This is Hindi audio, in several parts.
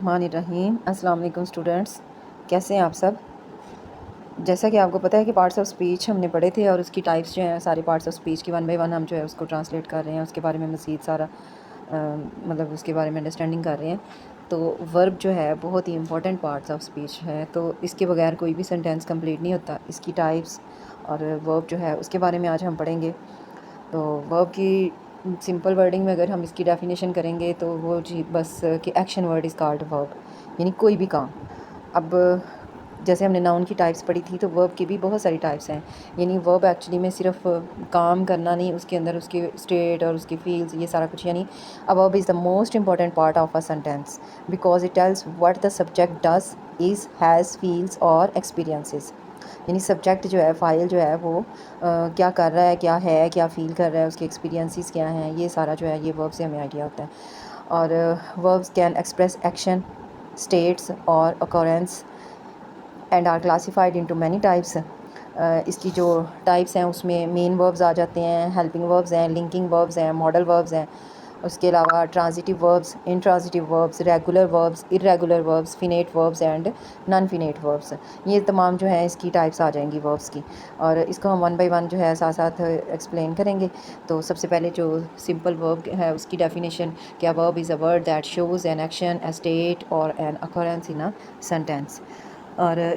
बिस्मिल्लाहिर्रहमानिर्रहीम। अस्सलाम वालेकुम स्टूडेंट्स, कैसे हैं आप सब। जैसा कि आपको पता है कि पार्ट्स ऑफ स्पीच हमने पढ़े थे और उसकी टाइप्स जो हैं सारे पार्ट्स ऑफ स्पीच की वन बाय वन हम जो है उसको ट्रांसलेट कर रहे हैं, उसके बारे में मज़ीद सारा मतलब उसके बारे में अंडरस्टैंडिंग कर रहे हैं। तो वर्ब जो है बहुत ही इंपॉर्टेंट पार्ट्स ऑफ स्पीच है, तो इसके बगैर कोई भी सेंटेंस कंप्लीट नहीं होता। इसकी टाइप्स और वर्ब जो है उसके बारे में आज हम पढ़ेंगे। तो वर्ब की सिंपल वर्डिंग में अगर हम इसकी डेफिनेशन करेंगे तो वो जी बस कि action word is called verb, यानी कोई भी काम। अब जैसे हमने नाउन की टाइप्स पढ़ी थी तो वर्ब की भी बहुत सारी टाइप्स हैं, यानी वर्ब एक्चुअली में सिर्फ काम करना नहीं, उसके अंदर उसके स्टेट और उसकी फील्स ये सारा कुछ, यानी a verb is the most important part of a sentence because it tells what the subject does is has feels और एक्सपीरियंसेस। यानी सब्जेक्ट जो है फ़ाइल जो है वो क्या कर रहा है, क्या फ़ील कर रहा है, उसके एक्सपीरियंसेस क्या हैं, ये सारा जो है ये वर्ब से हमें आइडिया होता है। और verbs can express action, states और occurrence and are classified into many types. इसकी जो टाइप्स हैं उसमें मेन वर्ब्स आ जाते हैं, हेल्पिंग वर्ब्स हैं, लिंकिंग वर्ब्स हैं, मॉडल वर्ब्स हैं। उसके अलावा transitive verbs, intransitive verbs, regular verbs, irregular verbs, finite verbs and non finite verbs, ये तमाम जो है इसकी टाइप्स आ जाएंगी वर्ब्स की। और इसको हम वन बाय वन जो है साथ साथ एक्सप्लेन करेंगे। तो सबसे पहले जो सिंपल वर्ब है उसकी डेफिनेशन, क्या verb is a word that shows an action, a state और an occurrence in a sentence. और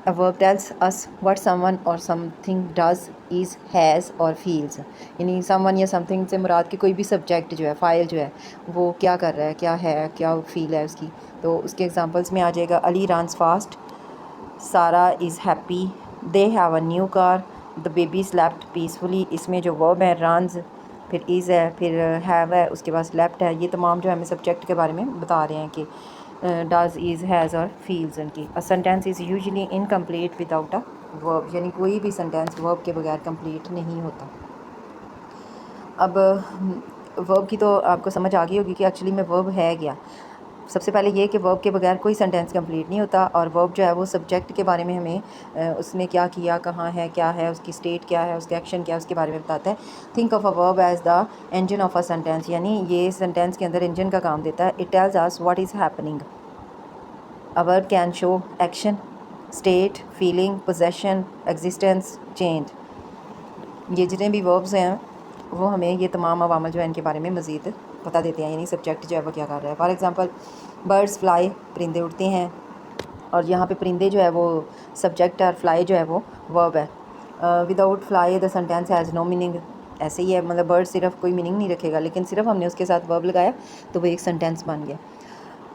a verb tells us what someone or something does, is, has और feels, यानी someone या something से मुराद कि कोई भी सब्जेक्ट जो है, फ़ाइल जो है वो क्या कर रहा है, क्या फील है उसकी। तो उसके एग्जांपल्स में आ जाएगा अली रन्स फास्ट, सारा is happy, they have a new car, the baby slept peacefully. इसमें जो वर्ब है रन्स, फिर इज़ है, फिर हैव है, उसके बाद स्लेप्ट है, ये तमाम जो है हमें सब्जेक्ट के बारे में बता रहे हैं कि डज, इज़, हैज़ और फील्स उनकी। A sentence is usually incomplete without a verb, यानी कोई भी सेंटेंस वर्ब के बगैर कंप्लीट नहीं होता। अब वर्ब की तो आपको समझ आ गई होगी कि एक्चुअली में वर्ब है क्या। सबसे पहले ये कि वर्ब के बगैर कोई सेंटेंस कंप्लीट नहीं होता, और वर्ब जो है वो सब्जेक्ट के बारे में हमें उसने क्या किया, कहाँ है, क्या है, उसकी स्टेट क्या है, उसका एक्शन क्या है, उसके बारे में बताता है। Think of a verb as the engine of a sentence, यानी ये सेंटेंस के अंदर इंजन का काम देता है। It tells us what is happening. A verb can show action, state, feeling, possession, existence, change। ये जितने भी वर्ब्स हैं वो हमें ये तमाम अवामल जो है इनके बारे में मज़ीद बता देते हैं, यानी सब्जेक्ट जो है वो क्या कर रहा है। फॉर एग्ज़ाम्पल बर्ड्स फ्लाई, परिंदे उड़ते हैं, और यहाँ पे परिंदे जो है वो सब्जेक्ट है और फ्लाई जो है वो वर्ब है। Without fly the sentence has no meaning. ऐसे ही है, मतलब बर्ड सिर्फ कोई मीनिंग नहीं रखेगा, लेकिन सिर्फ हमने उसके साथ वर्ब लगाया तो वो एक सेंटेंस बन गया।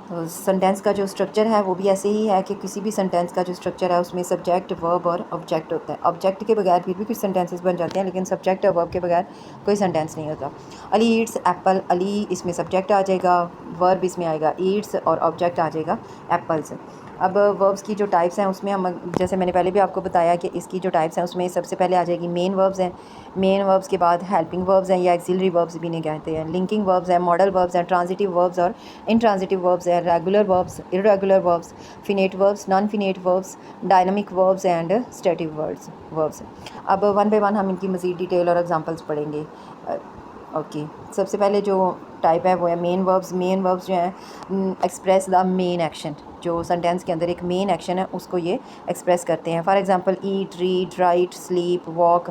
तो सेंटेंस का जो स्ट्रक्चर है वो भी ऐसे ही है कि किसी भी सेंटेंस का जो स्ट्रक्चर है उसमें सब्जेक्ट, वर्ब और ऑब्जेक्ट होता है। ऑब्जेक्ट के बगैर फिर भी कुछ सेंटेंसेस बन जाते हैं, लेकिन सब्जेक्ट और वर्ब के बगैर कोई सेंटेंस नहीं होता। अली ईट्स एप्पल, अली इसमें सब्जेक्ट आ जाएगा, वर्ब इसमें आएगा ईट्स, और ऑब्जेक्ट आ जाएगा एप्पल्स। अब वर्ब्स की जो टाइप्स हैं उसमें हम, जैसे मैंने पहले भी आपको बताया कि इसकी जो टाइप्स हैं उसमें सबसे पहले आ जाएगी मेन वर्ब्स हैं। मेन वर्ब्स के बाद हेल्पिंग वर्ब्स हैं या एक्सिलरी वर्ब्स भी नहीं कहते हैं, लिंकिंग वर्ब्स हैं, मॉडल वर्ब्स हैं, ट्रांजिटिव वर्ब्स और इंट्रांजिटिव वर्ब्स हैं, regular verbs, irregular verbs, finite verbs, non finite verbs, dynamic verbs and static verbs. अब वन बाय वन हम इनकी मज़ीद डिटेल और एग्जांपल्स पढ़ेंगे। ओके, सबसे पहले जो टाइप है वो है मेन वर्ब्स। मेन वर्ब्स जो हैं एक्सप्रेस द मेन एक्शन, जो सेंटेंस के अंदर एक मेन एक्शन है उसको ये एक्सप्रेस करते हैं। For example eat, read, write, sleep, walk.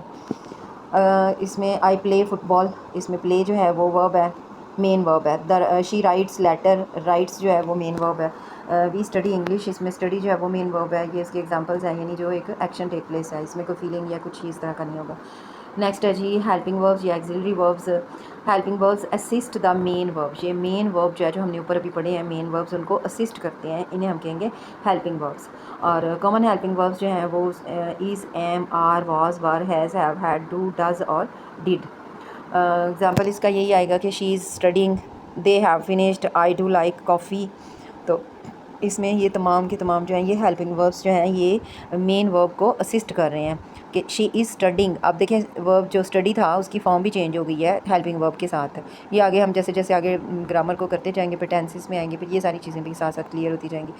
इसमें आई प्ले फुटबॉल, इसमें प्ले जो है वो वर्ब है, मेन वर्ब है। The she writes letter, writes जो है वो मेन वर्ब है। वी स्टडी इंग्लिश, इसमें स्टडी जो है वो मेन वर्ब है। ये इसके एग्जांपल्स हैं, यानी जो एक एक्शन टेक प्लेस है, इसमें कोई फीलिंग या कुछ इस तरह का नहीं होगा। नेक्स्ट है जी हेल्पिंग वर्ब्स या axillary verbs. Helping verbs assist the main verb, ये मेन वर्ब जो है जो हमने ऊपर अभी पढ़े हैं, मेन वर्ब्स उनको असिस्ट करते हैं, इन्हें हम कहेंगे हेल्पिंग वर्ब्स। और कॉमन हेल्पिंग वर्ब्स जो हैं वो is, am, are, was, were, has, have, had, do, does और डिड। एग्जाम्पल इसका यही आएगा कि she is studying, they have finished, I do like coffee. तो इसमें ये तमाम के तमाम जो हैं ये हेल्पिंग वर्ब्स जो हैं ये मेन वर्ब को असिस्ट कर रहे हैं कि शी इज़ स्टडिंग। अब देखें वर्ब जो स्टडी था उसकी फॉर्म भी चेंज हो गई है हेल्पिंग वर्ब के साथ। ये आगे हम जैसे जैसे आगे ग्रामर को करते जाएंगे, फिर टेंसेस में आएंगे, फिर ये सारी चीज़ें भी साथ साथ क्लियर होती जाएंगी।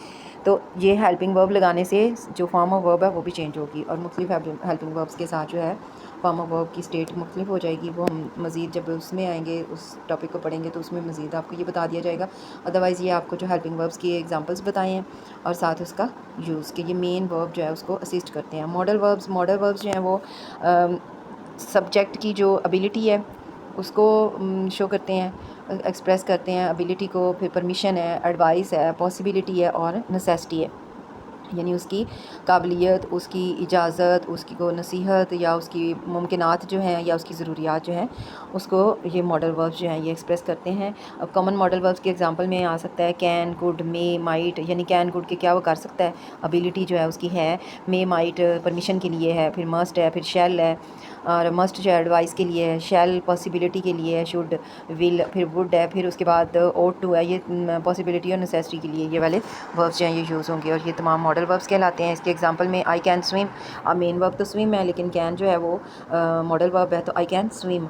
तो ये हेल्पिंग वर्ब लगाने से जो फॉर्म ऑफ वर्ब है वो भी चेंज होगी, और मुख्तलिफ हेल्पिंग वर्ब्स के साथ जो है फॉर्म ऑफ वर्ब की स्टेट मुख्तलिफ हो जाएगी, वो हम मज़ीद जब उसमें आएंगे उस टॉपिक को पढ़ेंगे तो उसमें मज़ीद आपको ये बता दिया जाएगा। अदरवाइज़ ये आपको जो हेल्पिंग वर्ब्स की एग्जांपल्स बताए हैं और साथ उसका यूज़ कि ये मेन वर्ब जो है उसको असिस्ट करते हैं। मॉडल वर्ब्स जो हैं वो सब्जेक्ट की जो एबिलिटी है उसको शो करते हैं, एक्सप्रेस करते हैं एबिलिटी को। फिर परमिशन है, एडवाइस है, पॉसिबिलिटी है और नेसेसिटी है, यानी उसकी काबिलियत, उसकी इजाज़त, उसकी को नसीहत या उसकी मुमकिनात जो हैं या उसकी ज़रूरियात जो हैं उसको ये मॉडल वर्ब्स जो हैं ये एक्सप्रेस करते हैं। अब कॉमन मॉडल वर्ब्स के एग्जांपल में आ सकता है कैन, कुड, मे, माइट। यानी कैन, कुड के क्या वो कर सकता है, एबिलिटी जो है उसकी है। मे, माइट परमिशन के लिए है। फिर मस्ट है, फिर शैल है, और मस्ट जो है एडवाइस के लिए है। शैल पॉसिबिलिटी के लिए है। शुड, विल, फिर वुड है। फिर उसके बाद ओट टू है, ये पॉसिबिलिटी और नेसेसिटी के लिए ये वाले वर्ब्स जो हैं ये यूज़ होंगे और ये तमाम मॉडल वर्ब्स कहलाते हैं। इसके एग्जांपल में आई कैन स्विम, अब मेन वर्ब तो स्विम है लेकिन कैन जो है वो मॉडल वर्ब है, तो I can swim.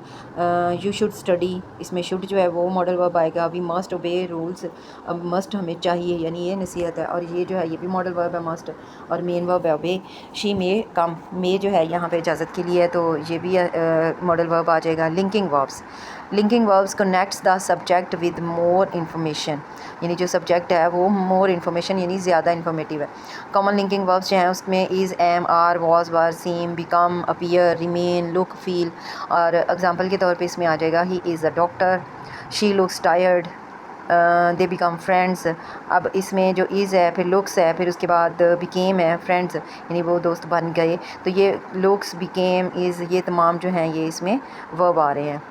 You should study, इसमें शुड जो है वो मॉडल वर्ब आएगा। वी मस्ट ओबे रूल्स, अब मस्ट हमें चाहिए यानी ये नसीहत है, और ये जो है ये भी मॉडल वर्ब है मस्ट, और मेन वर्ब है ओबे। शी मे कम, मे जो है यहाँ पे इजाज़त के लिए है तो ये भी मॉडल वर्ब आ जाएगा। Linking verbs connects the subject with more information, यानी जो सब्जेक्ट है वो मोर इन्फॉर्मेशन यानी ज़्यादा इन्फॉर्मेटिव है। कॉमन लिंकिंग वर्ब्स जो हैं उसमें is, am, are, was, were, seem, become, appear, remain, look, feel. और एग्जांपल के तौर पे इसमें आ जाएगा he is a doctor, she looks tired, they become friends. अब इसमें जो इज़ है, फिर लुक्स है, फिर उसके बाद बिकेम है, फ्रेंड्स यानी वो दोस्त बन गए, तो ये लुक्स, बिकेम, इज़ ये तमाम जो हैं ये इसमें वर्ब आ रहे हैं,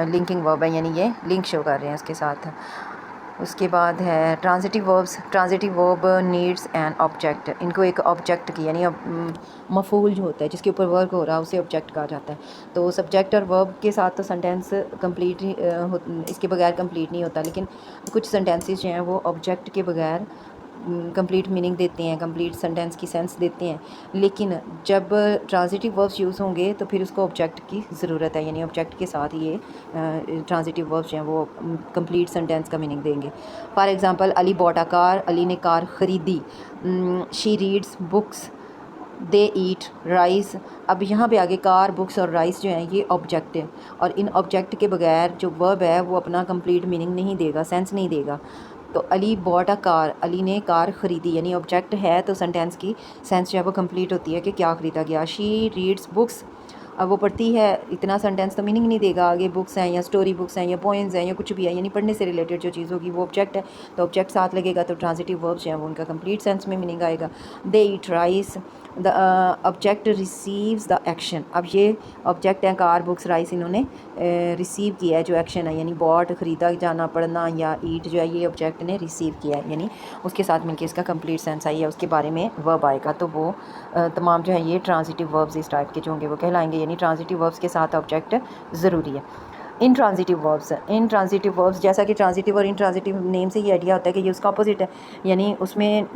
लिंकिंग वर्ब है यानी ये लिंक शो कर रहे हैं इसके साथ। उसके बाद है transitive verbs. Transitive verb needs an object, इनको एक ऑब्जेक्ट की यानी मफूल जो होता है जिसके ऊपर वर्क हो रहा है उसे ऑब्जेक्ट कहा जाता है। तो सब्जेक्ट और वर्ब के साथ तो सेंटेंस कंप्लीट इसके बगैर कंप्लीट नहीं होता, लेकिन कुछ सेंटेंसेस जो हैं वो ऑब्जेक्ट के बगैर कंप्लीट मीनिंग देते हैं, कंप्लीट सेंटेंस की सेंस देते हैं। लेकिन जब ट्रांजिटिव वर्ब्स यूज़ होंगे तो फिर उसको ऑब्जेक्ट की ज़रूरत है, यानी ऑब्जेक्ट के साथ ये ट्रांजिटिव वर्ब्स जो हैं वो कंप्लीट सेंटेंस का मीनिंग देंगे। For example Ali bought a car, Ali ने कार ख़रीदी। She reads books, they eat rice. अब यहाँ पे आगे कार, बुक्स और राइस जो हैं ये ऑब्जेक्ट है, और इन ऑब्जेक्ट के बगैर जो वर्ब है वो अपना कंप्लीट मीनिंग नहीं देगा, सेंस नहीं देगा। तो Ali bought a car, Ali ने कार ख़रीदी, यानी ऑब्जेक्ट है तो सेंटेंस की सेंस जो है वो कंप्लीट होती है कि क्या ख़रीदा गया। शी रीड्स बुक्स, अब वो पढ़ती है, इतना सेंटेंस तो मीनिंग नहीं देगा। आगे बुक्स हैं या स्टोरी बुक्स हैं या पोएम्स हैं या कुछ भी है, यानी पढ़ने से रिलेटेड जो चीज़ होगी वो ऑब्जेक्ट है, तो ऑब्जेक्ट साथ लगेगा तो ट्रांजिटिव वर्ब्स जो हैं वो उनका कंप्लीट सेंस में मीनिंग आएगा। They eat rice, the object receives the action, अब ये ऑब्जेक्ट हैं कार, बुक्स, राइस, इन्होंने रिसीव किया है जो एक्शन है, यानी बॉट ख़रीदा जाना, पढ़ना, या ईट जो है ये ऑब्जेक्ट ने रिसीव किया है, यानी उसके साथ मिलकर इसका कंप्लीट सेंस आई है, उसके बारे में वर्ब आएगा। तो वो तमाम जो है ये ट्रांजिटिव वर्ब्स इस टाइप के जो होंगे वो कहलाएंगे, यानी ट्रांजिटिव वर्ब्स के साथ ऑब्जेक्ट ज़रूरी है। इन ट्रांजिटिव वर्ब्स जैसा कि ट्रांजिटिव और इन ट्रांजिटिव नेम से ही आइडिया होता है कि ये उसका अपोजिट है, यानी उसमें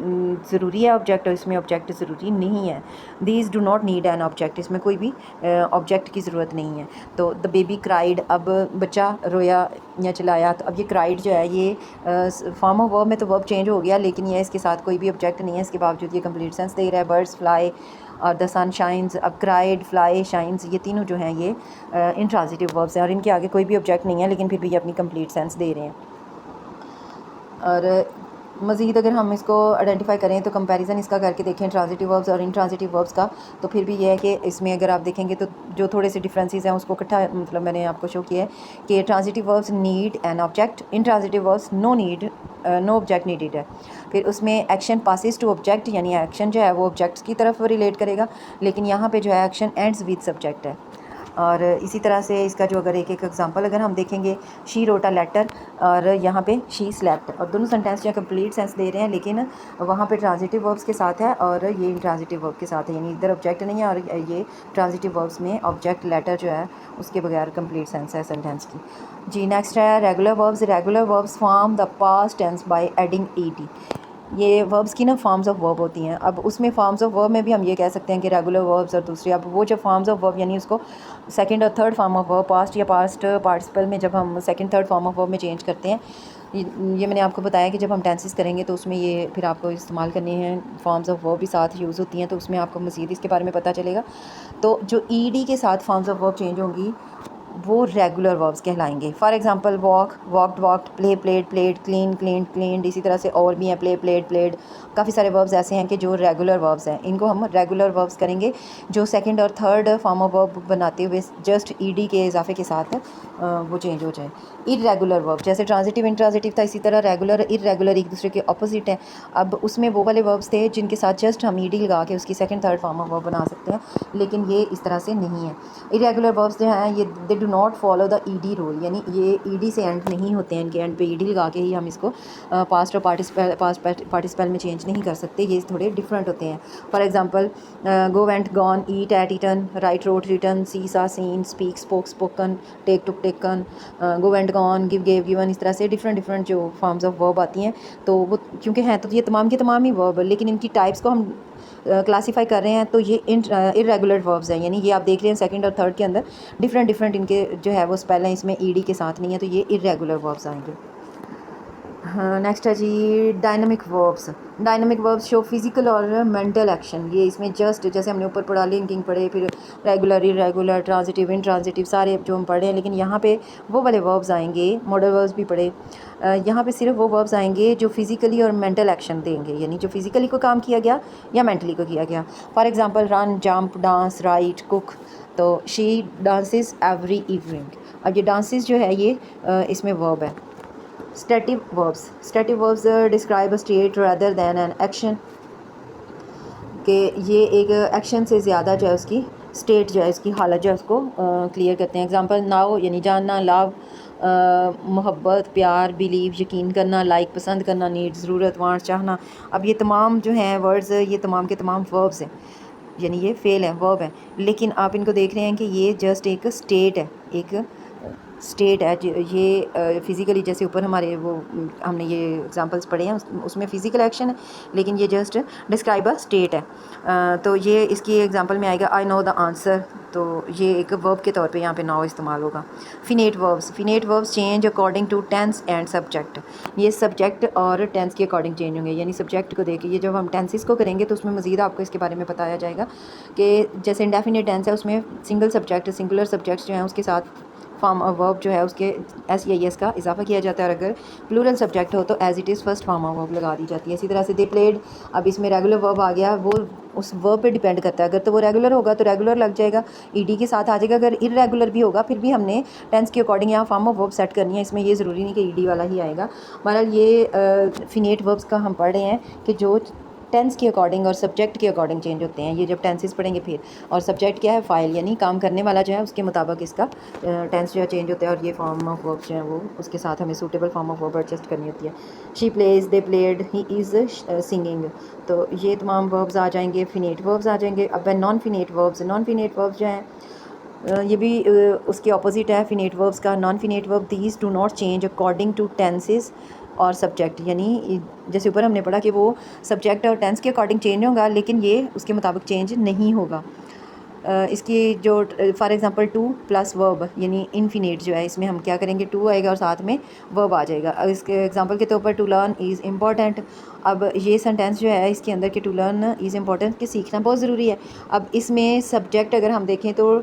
ज़रूरी है ऑब्जेक्ट और इसमें ऑब्जेक्ट ज़रूरी नहीं है। These do not need an object, इसमें कोई भी ऑब्जेक्ट की ज़रूरत नहीं है। तो द बेबी क्राइड, अब बच्चा रोया या चिल्लाया, तो अब ये क्राइड जो है ये फॉर्म ऑफ वर्ब में तो वर्ब चेंज हो गया, लेकिन ये इसके साथ कोई भी ऑब्जेक्ट नहीं है, इसके बावजूद ये कंप्लीट सेंस दे रहा है। बर्ड्स फ्लाई और द सन शाइन्स, अब क्राइड, फ्लाई, शाइन्स ये तीनों जो हैं ये इंट्रांजिटिव वर्ब्स हैं और इनके आगे कोई भी ऑब्जेक्ट नहीं है, लेकिन फिर भी ये अपनी कंप्लीट सेंस दे रहे हैं। और मज़ीद अगर हम इसको आइडेंटिफाई करें तो कंपैरिजन इसका करके देखें ट्रांजिटिव वर्ब्स और इंट्रांजिटिव वर्ब्स का, तो फिर भी ये है कि इसमें अगर आप देखेंगे तो जो थोड़े से डिफरेंसेस हैं उसको इकट्ठा मतलब मैंने आपको शो किया है कि transitive verbs need an object, intransitive verbs no object needed है। फिर उसमें एक्शन पासिस टू ऑब्जेक्ट, यानी एक्शन जो है वो ऑब्जेक्ट्स की तरफ रिलेट करेगा, लेकिन यहाँ पे जो है एक्शन एंड्स विद सब्जेक्ट है। और इसी तरह से इसका जो अगर एक एग्जांपल अगर हम देखेंगे, शी रोट अ लेटर और यहाँ पे शी स्लेप्ट, और दोनों सेंटेंस जो कंप्लीट सेंस दे रहे हैं, लेकिन वहाँ पे ट्रांजिटिव वर्ब्स के साथ है और ये ट्रांजिटिव वर्ब के साथ है, यानी इधर ऑब्जेक्ट नहीं है और ये ट्रांजिटिव वर्ब्स में ऑब्जेक्ट लेटर जो है उसके बगैर कंप्लीट सेंस है सेंटेंस की। जी नेक्स्ट है regular verbs form the past tense by adding ED. ये वर्ब्स की ना फॉर्म्स ऑफ वर्ब होती हैं। अब उसमें फॉर्म्स ऑफ वर्ब में भी हम ये कह सकते हैं कि रेगुलर वर्ब्स और दूसरे, अब वो जो फॉर्म्स ऑफ वर्ब यानी उसको सेकंड और third form of verb, past या पास्ट पार्टिसिपल में जब हम second third form of verb में चेंज करते हैं ये मैंने आपको बताया कि जब हम टेंसेस करेंगे तो उसमें ये फिर आपको इस्तेमाल करनी है, फॉर्म्स ऑफ वर्ब भी साथ यूज़ होती हैं, तो उसमें आपको मज़ीद इसके बारे में पता चलेगा। तो जो ईडी के साथ फॉर्म्स ऑफ वर्ब चेंज होंगी वो रेगुलर वर्ब्स कहलाएंगे। For example walk, walked, walked, play, played, played, clean, cleaned, cleaned. इसी तरह से और भी हैं, प्ले, प्लेड, प्लेड। काफ़ी सारे वर्ब्स ऐसे हैं कि जो रेगुलर वर्ब्स हैं, इनको हम रेगुलर वर्ब्स करेंगे, जो सेकंड और थर्ड फॉर्म ऑफ वर्ब बनाते हुए जस्ट ईडी के इजाफे के साथ वो चेंज हो जाए। इरेगुलर वर्ब, जैसे ट्रांजिटिव इंट्रांजिटिव था, इसी तरह रेगुलर इरेगुलर एक दूसरे के ऑपोजिट हैं। अब उसमें वो वाले वर्ब्स थे जिनके साथ जस्ट हम ईडी लगा के उसकी second third form of verb बना सकते हैं, लेकिन ये इस तरह से नहीं है। इरेगुलर वर्ब्स जो हैं ये they do not follow the ED rule, यानी ये ईडी से एंड नहीं होते हैं, इनके एंड पे ईडी लगा के ही हम इसको पास्ट और पार्टिसिपल में चेंज नहीं कर सकते, ये थोड़े डिफरेंट होते हैं। For example go, went, gone, eat, ate, eaten, write, wrote, written, see, saw, seen, speak, spoke, spoken, take, took, taken, go, went, gone, give, gave, given. इस तरह से डिफरेंट जो फॉर्म्स ऑफ वर्ब आती हैं, तो वो क्योंकि हैं तो ये तमाम के तमाम ही वर्ब, लेकिन इनकी टाइप्स को हम क्लासीफाई कर रहे हैं, तो ये इरेगुलर वर्ब्स हैं, यानी ये आप देख रहे हैं सेकंड और थर्ड के अंदर डिफरेंट इनके जो है वो स्पेल हैं, इसमें ईडी के साथ नहीं है, तो ये इरेगुलर वर्ब्स आएंगे। हाँ, नेक्स्ट है जी dynamic verbs. Dynamic verbs show physical और मेंटल एक्शन। ये इसमें जस्ट जैसे हमने ऊपर पढ़ा, लिंकिंग पढ़े, फिर रेगुलर, इरेगुलर, ट्रांजिटिव, इंट्रांजिटिव सारे जो हम पढ़े हैं, लेकिन यहाँ पे वो वाले वर्ब्स आएंगे, मॉडल वर्ब्स भी पढ़े। यहाँ पे सिर्फ वो वर्ब्स आएंगे जो फिजिकली और मेंटल एक्शन देंगे, यानी जो फिजिकली को काम किया गया या मेंटली को किया गया। For example run, jump, dance, right, cook. तो शी डांसेस एवरी इवनिंग। अब ये डांसेस जो है ये इसमें वर्ब है। स्टैटिव verbs describe a state rather than an action, कि ये एक एक्शन से ज़्यादा जो है उसकी स्टेट जो है उसकी हालत जो है उसको क्लियर करते हैं। एग्जांपल नाउ यानी जानना, लव मोहब्बत, प्यार, बिलीव यकीन करना, लाइक पसंद करना, नीड ज़रूरत, वांट चाहना। अब ये तमाम जो हैं वर्ड्स, ये तमाम के तमाम वर्ब्स हैं, यानी ये फेल है, वर्ब है, लेकिन आप इनको देख रहे हैं कि ये जस्ट एक स्टेट है, एक स्टेट है। ये फिज़िकली जैसे ऊपर हमारे वो हमने ये एग्जांपल्स पढ़े हैं उसमें फ़िज़िकल एक्शन है, लेकिन ये जस्ट डिस्क्राइब अ स्टेट है। तो ये इसकी एग्जांपल में आएगा आई नो द आंसर, तो ये एक वर्ब के तौर पे यहाँ पे नाउ इस्तेमाल होगा। Finite verbs change according to tense and subject. ये सब्जेक्ट और टेंस के अकॉर्डिंग चेंज होंगे, यानी सब्जेक्ट को देख के, ये जब हम टेंसेस को करेंगे तो उसमें मज़ीद आपको इसके बारे में बताया जाएगा कि जैसे इंडेफिनिट टेंस है उसमें सिंगुलर सब्जेक्ट्स जो हैं उसके साथ फॉर्म ऑफ वर्ब जो है उसके एस का इजाफा किया जाता है, और अगर प्लूरल सब्जेक्ट हो तो as it is first form of verb लगा दी जाती है। इसी तरह से दे प्लेड, अब इसमें रेगुलर वर्ब आ गया, वो उस वर्ब पे डिपेंड करता है। अगर तो वो रेगुलर होगा तो रेगुलर लग जाएगा, ईडी के साथ आ जाएगा। अगर इरेगुलर भी होगा फिर भी हमने टेंस के अकॉर्डिंग यहाँ फॉर्म ऑफ वर्ब सेट करनी है, इसमें ये ज़रूरी नहीं कि ईडी वाला ही आएगा। बहरहाल ये फिनेट वर्ब्स का हम पढ़ रहे हैं कि जो टेंस के अकॉर्डिंग और सब्जेक्ट के अकॉर्डिंग चेंज होते हैं। ये जब टेंसेस पढ़ेंगे फिर, और सब्जेक्ट क्या है, फाइल, यानी काम करने वाला जो है उसके मुताबिक इसका टेंस जो है चेंज होता है, और ये फॉर्म ऑफ वर्ब जो है वो उसके साथ हमें suitable form of verb adjust करनी होती है। She plays, they played, he is singing. तो ये तमाम वर्ब्स आ जाएंगे, फिनेट वर्ब्स आ जाएंगे। अब नॉन फिनेट वर्ब्स जो हैं ये भी उसके ऑपोजिट है फिनेट वर्ब्स का। Non finite verb, these do not change according to tenses और सब्जेक्ट, यानी जैसे ऊपर हमने पढ़ा कि वो सब्जेक्ट और टेंस के अकॉर्डिंग चेंज होगा, लेकिन ये उसके मुताबिक चेंज नहीं होगा। इसकी जो for example two plus verb यानी इनफिनिट जो है, इसमें हम क्या करेंगे, टू आएगा और साथ में वर्ब आ जाएगा। अब इसके एग्जांपल के तौर पर टू लर्न इज़ इम्पॉर्टेंट। अब ये सेंटेंस जो है इसके अंदर कि टू लर्न इज़ इम्पॉर्टेंट, कि सीखना बहुत ज़रूरी है। अब इसमें सब्जेक्ट अगर हम देखें तो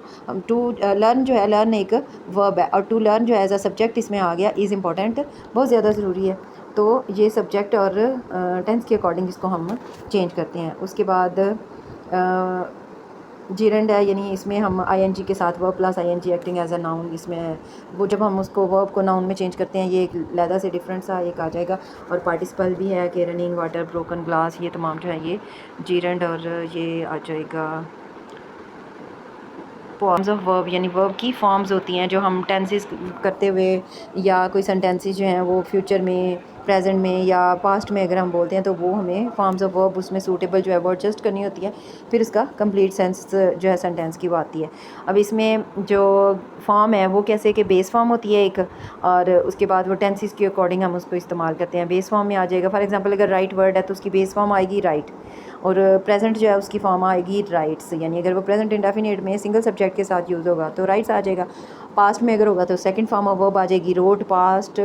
टू लर्न जो है, लर्न एक वर्ब है, और टू लर्न जो है एज अ सब्जेक्ट इसमें आ गया, इज़ इम्पॉर्टेंट बहुत ज़्यादा ज़रूरी है। तो ये सब्जेक्ट और टेंस के अकॉर्डिंग इसको हम चेंज करते हैं। उसके बाद जीरेंड है, यानी इसमें हम आईएनजी के साथ verb plus ING acting as a noun, इसमें वो जब हम उसको वर्ब को नाउन में चेंज करते हैं, ये एक लहदा से डिफरेंट सा एक आ जाएगा। और पार्टिसिपल भी है कि रनिंग वाटर, ब्रोकन ग्लास, ये तमाम जो है ये जीरेंड और ये आ जाएगा। फॉर्म्स ऑफ वर्ब यानी वर्ब की फॉर्म्स होती हैं जो हम टेंसेस करते हुए, या कोई सेंटेंसेस जो हैं वो फ्यूचर में, प्रेजेंट में या पास्ट में अगर हम बोलते हैं तो वो हमें फॉर्म्स ऑफ वर्ब उसमें सूटेबल जो है वो एडजस्ट करनी होती है, फिर उसका कंप्लीट सेंस जो है सेंटेंस की वो आती है। अब इसमें जो फॉर्म है वो कैसे कि बेस फॉर्म होती है एक, और उसके बाद वो टेंसेस के अकॉर्डिंग हम उसको इस्तेमाल करते हैं। बेस फॉर्म में आ जाएगा, फॉर एग्जांपल अगर राइट वर्ड है तो उसकी बेस फॉर्म आएगी राइट, और प्रेजेंट जो है उसकी फॉर्म आएगी राइट्स, यानी अगर वो प्रेजेंट इंडेफिनिट में सिंगल सब्जेक्ट के साथ यूज़ होगा तो राइट्स आ जाएगा। पास्ट में अगर होगा तो सेकंड फॉर्म ऑफ वर्ब आ जाएगी रोड, पास्ट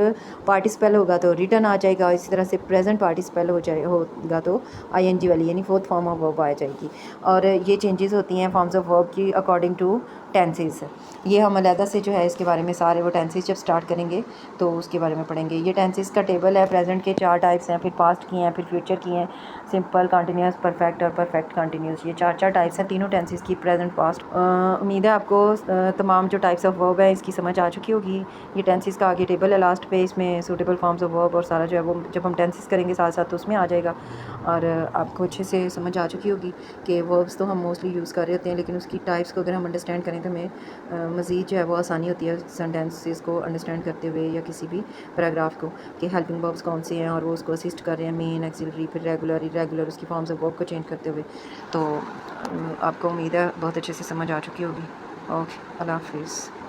पार्टिसिपल होगा तो रिटर्न आ जाएगा। इसी तरह से प्रेजेंट पार्टिसिपल होगा तो आईएनजी वाली यानी फोर्थ फॉर्म ऑफ वर्ब आ जाएगी। और ये चेंजेस होती हैं फॉर्म्स ऑफ वर्ब की अकॉर्डिंग टू टेंसेस। ये हम अलहदा से जो है इसके बारे में सारे वो टेंसेस जब स्टार्ट करेंगे तो उसके बारे में पढ़ेंगे। ये टेंसेस का टेबल है। प्रेजेंट के 4 टाइप्स हैं, फिर पास्ट की हैं, फिर फ्यूचर की हैं, सिंपल, कंटिन्यूस, परफेक्ट और परफेक्ट कंटिन्यूस। ये 4 टाइप्स हैं तीनों टेंसेस की, प्रेजेंट, पास्ट। उम्मीद है आपको तमाम जो टाइप्स ऑफ वर्ब है इसकी समझ आ चुकी होगी। ये टेंसेस का आगे टेबल है लास्ट पे, इसमें सूटेबल फॉर्म्स ऑफ वर्ब और सारा जो है वो जब हम टेंसेस करेंगे साथ साथ तो उसमें आ जाएगा। और आपको अच्छे से समझ आ चुकी होगी कि वर्ब्स तो हम मोस्टली यूज़ कर रहे होते हैं, लेकिन उसकी टाइप्स को अगर हम अंडरस्टैंड करें तो हमें मज़ीद जो है वो आसानी होती है सेंटेंसेस को अंडरस्टैंड करते हुए या किसी भी पैराग्राफ को, कि हेल्पिंग वर्ब्स कौन से हैं और वो उसको असिस्ट कर रहे हैं, मेन, एक्सिलरी, फिर रेगुलर, इरेगुलर, उसकी फॉर्म्स ऑफ वर्ब को चेंज करते हुए। तो आपको उम्मीद है बहुत अच्छे से समझ आ चुकी होगी। ओके, अल्लाह हाफिज़।